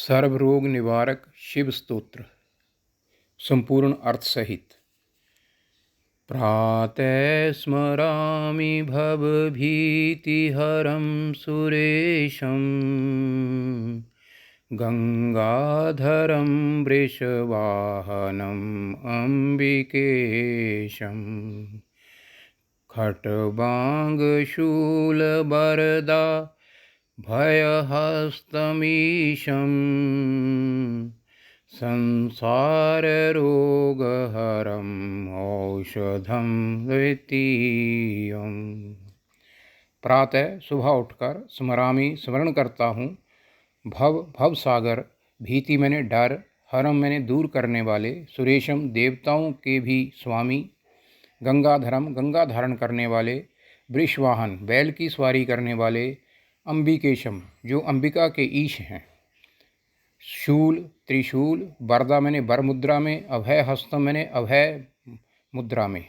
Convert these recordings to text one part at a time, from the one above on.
सर्वरोग निवारक शिव स्तोत्र संपूर्ण अर्थ सहित। प्रातः स्मरामि भवभीतिहरं सुरेशं गंगाधरं वृषवाहनम् अम्बिकेशं खट्वांगशूलबरदा भयहस्तमीशं संसाररोगहरम् औषधं द्वितीयम्। प्रातः सुबह उठकर स्मरामि स्मरण करता हूँ, भव सागर भीति मैंने डर, हरम मैंने दूर करने वाले, सुरेशम देवताओं के भी स्वामी, गंगाधरम गंगा धारण करने वाले, वृषवाहन बैल की सवारी करने वाले, अंबिकेशम जो अंबिका के ईश हैं, शूल त्रिशूल, वरदा मैंने वर मुद्रा में, अभय हस्तम मैंने अभय मुद्रा में,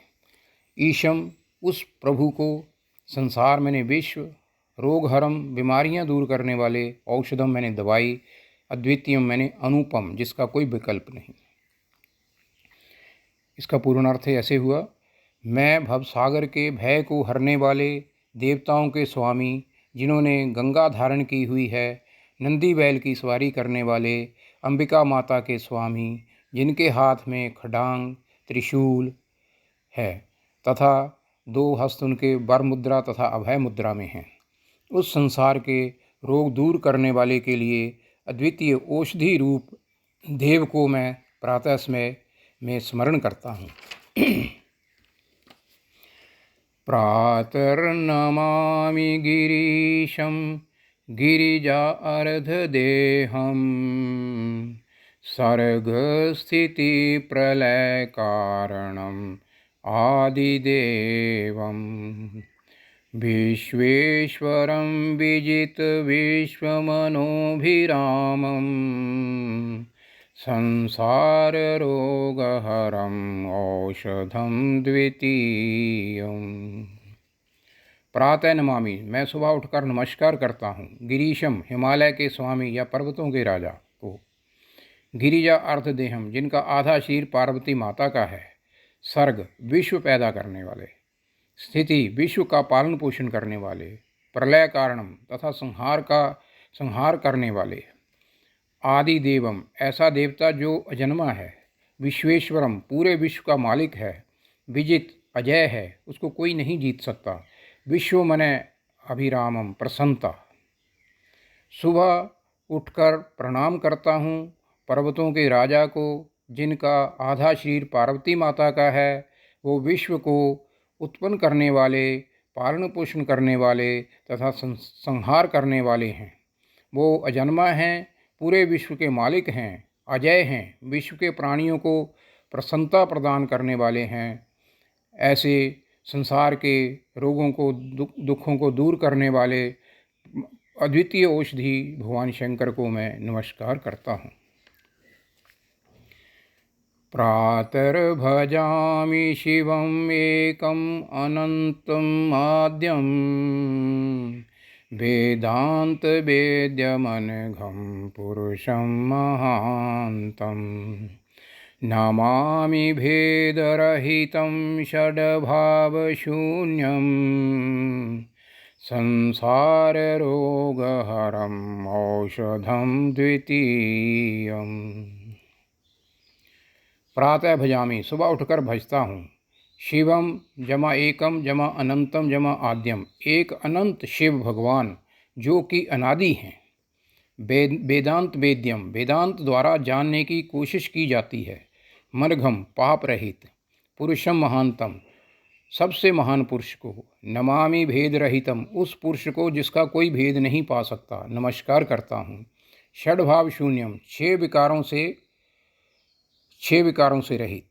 ईशम उस प्रभु को, संसार मैंने विश्व, रोगहरम बीमारियां दूर करने वाले, औषधम मैंने दवाई, अद्वितीयम मैंने अनुपम जिसका कोई विकल्प नहीं। इसका पूर्ण अर्थ ऐसे हुआ, मैं भवसागर के भय को हरने वाले, देवताओं के स्वामी जिन्होंने गंगा धारण की हुई है, नंदी बैल की सवारी करने वाले, अंबिका माता के स्वामी जिनके हाथ में खडांग त्रिशूल है तथा दो हस्त उनके वर मुद्रा तथा अभय मुद्रा में हैं, उस संसार के रोग दूर करने वाले के लिए अद्वितीय औषधि रूप देव को मैं प्रातः समय में स्मरण करता हूँ। प्रातर्नमामि गिरीशं गिरिजा अर्धदेहं सर्गस्थिति प्रलयकारणम् आदिदेवं विश्वेश्वरं विजित विश्वमनोभिरामं संसाररोगहरम् औषधं द्वितीयम्। प्रातः नमामि मैं सुबह उठकर नमस्कार करता हूँ, गिरीशम हिमालय के स्वामी या पर्वतों के राजा को, गिरिजा अर्धदेहम जिनका आधा शरीर पार्वती माता का है, सर्ग विश्व पैदा करने वाले, स्थिति विश्व का पालन पोषण करने वाले, प्रलय कारणम तथा संहार करने वाले, आदि देवम ऐसा देवता जो अजन्मा है, विश्वेश्वरम पूरे विश्व का मालिक है, विजित अजय है उसको कोई नहीं जीत सकता, विश्व मने अभिरामम प्रसन्नता। सुबह उठकर प्रणाम करता हूँ पर्वतों के राजा को जिनका आधा शरीर पार्वती माता का है, वो विश्व को उत्पन्न करने वाले, पालन पोषण करने वाले तथा संहार करने वाले हैं। वो अजन्मा हैं, पूरे विश्व के मालिक हैं, अजय हैं, विश्व के प्राणियों को प्रसन्नता प्रदान करने वाले हैं। ऐसे संसार के रोगों को दुखों को दूर करने वाले अद्वितीय औषधि भगवान शंकर को मैं नमस्कार करता हूँ। प्रातर्भजामि शिवम् एकम् अनन्तम् आद्यं वेदांत वेद्यमनघं पुरुषं महान्तं नमामि भेदरहितं षड्भावशून्यं संसाररोगहरम् औषधं द्वितीयम्। प्रातः भजामि सुबह उठकर भजता हूँ, शिवम जमा एकम जमा अनंतम जमा आद्यम एक अनंत शिव भगवान जो कि अनादि हैं, वेदांत वेद्यम वेदांत द्वारा जानने की कोशिश की जाती है, मनघम पाप रहित, पुरुषम महानतम सबसे महान पुरुष को, नमामि भेद रहितम उस पुरुष को जिसका कोई भेद नहीं पा सकता नमस्कार करता हूँ, षड्भाव शून्यम छह विकारों से रहित।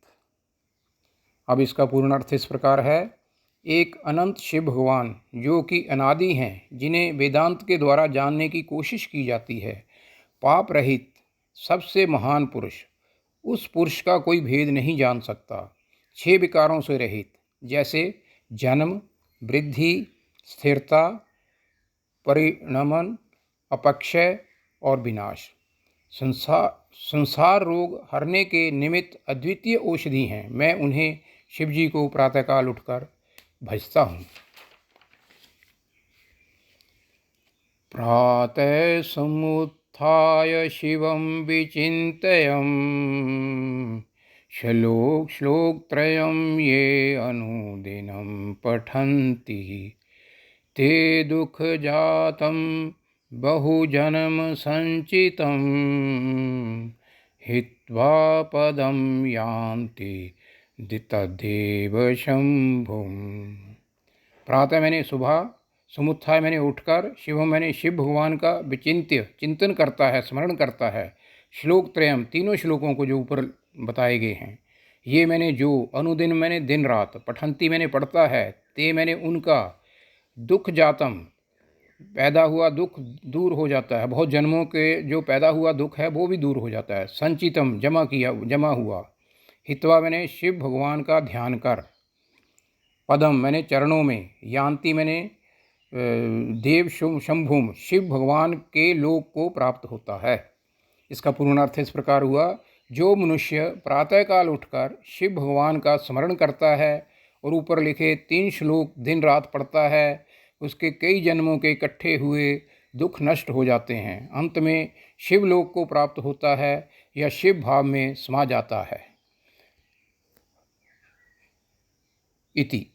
अब इसका पूर्ण अर्थ इस प्रकार है, एक अनंत शिव भगवान जो कि अनादि हैं, जिन्हें वेदांत के द्वारा जानने की कोशिश की जाती है, पाप रहित सबसे महान पुरुष, उस पुरुष का कोई भेद नहीं जान सकता, छह विकारों से रहित, जैसे जन्म, वृद्धि, स्थिरता, परिणमन, अपक्षय और विनाश। संसार रोग हरने के निमित्त अद्वितीय औषधि हैं। मैं उन्हें शिव जी को प्रातःकाल उठकर भजता हूँ। प्रातः समुत्थाय शिवं विचिन्तयम् श्लोकत्रयं ये अनुदिनं पठन्ति ते दुःखजातं बहुजन्म संचितं हित्वा पदं यान्ति तदेव शंभुम। प्रातः मैंने सुबह, समुत्थाय मैंने उठकर, शिवम मैंने शिव भगवान का चिंतन करता है, स्मरण करता है। श्लोक त्रयम, तीनों श्लोकों को जो ऊपर बताए गए हैं, ये मैंने जो अनुदिन मैंने दिन रात, पठंती मैंने पढ़ता है, ते मैंने उनका दुख जातम, पैदा हुआ दुख दूर हो जाता है। बहुत जन्मों के जो पैदा हुआ दुख है वो भी दूर हो जाता है। संचितम, जमा हुआ। हित्वा मैंने शिव भगवान का ध्यान कर। पदम मैंने चरणों में। यान्ति मैंने देव शंभुम, शिव भगवान के लोक को प्राप्त होता है। इसका पूर्णार्थ इस प्रकार हुआ, जो मनुष्य प्रातःकाल उठकर शिव भगवान का स्मरण करता है और ऊपर लिखे 3 श्लोक दिन रात पढ़ता है, उसके कई जन्मों के इकट्ठे हुए दुख नष्ट हो जाते हैं। अंत में शिवलोक को प्राप्त होता है या शिव भाव में समा जाता है। इति।